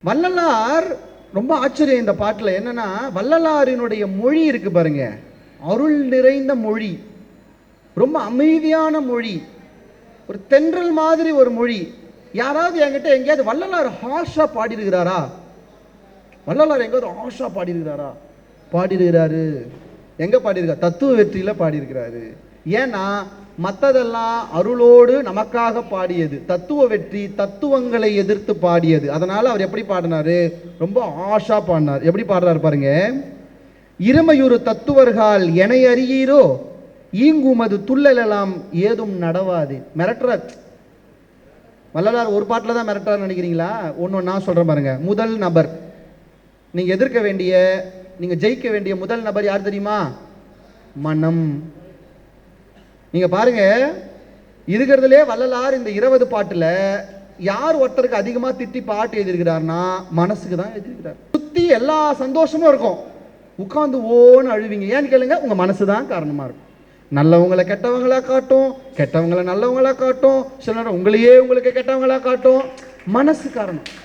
வள்ளலார் ரொம்ப ஆச்சரியம் இந்த பாட்டில். என்னன்னா, வள்ளலாரினுடைய மொழி இருக்கு பாருங்க, அருள் நிறைந்த மொழி, ரொம்ப அமைதியான மொழி, ஒரு தென்றல் மாதிரி ஒரு மொழி. யாராவது என்கிட்ட எங்கேயாவது வள்ளலார் ஹாஷா பாடியிருக்கிறாரா? வள்ளலார் எங்கேயாவது ஹாஷா பாடியிருக்கிறாரா? பாடியிருக்கிறாரு. எங்க பாடியிருக்காரு? தத்துவ வெற்றியில பாடியிருக்கிறாரு. ஏன்னா மற்றதெல்லாம் அருளோடு நமக்காக பாடியது, தத்துவ வெற்றி தத்துவங்களை எதிர்த்து பாடியது. அதனால அவர் எப்படி பாடினாரு? ரொம்ப ஆஷா பாடினார். எப்படி பாடுறாரு பாருங்க. இருமையுறு தத்துவர்கள் என அறியீரோ, ஈங்குமது துள்ளலாம் ஏதும் நடவாது. மிரட்டுற வள்ளலார் ஒரு பாட்டில் தான் மிரட்டுறாரு நினைக்கிறீங்களா? ஒன்று நான் சொல்றேன் பாருங்க. முதல் நபர், நீங்க எதிர்க்க வேண்டிய, நீங்க ஜெயிக்க வேண்டிய முதல் நபர் யார் தெரியுமா? மனம். நீங்க பாருங்க, இருக்கிறதுலே வள்ளலார் இந்த 20 பாட்டுல யார் ஒருத்தருக்கு அதிகமா திட்டி பாட்டு எழுதியிருக்கிறார்னா மனசுக்கு தான் எழுதியிருக்கிறார். சுத்தி எல்லா சந்தோஷமும் இருக்கும், உட்கார்ந்து ஓன்னு அழுவீங்க. ஏன்னு கேளுங்க, உங்க மனசு தான் காரணமா இருக்கும். நல்லவங்களை கெட்டவங்களா காட்டும், கெட்டவங்களை நல்லவங்களா காட்டும், சில நேரம் உங்களையே உங்களுக்கு கெட்டவங்களா காட்டும். மனசு காரணம்.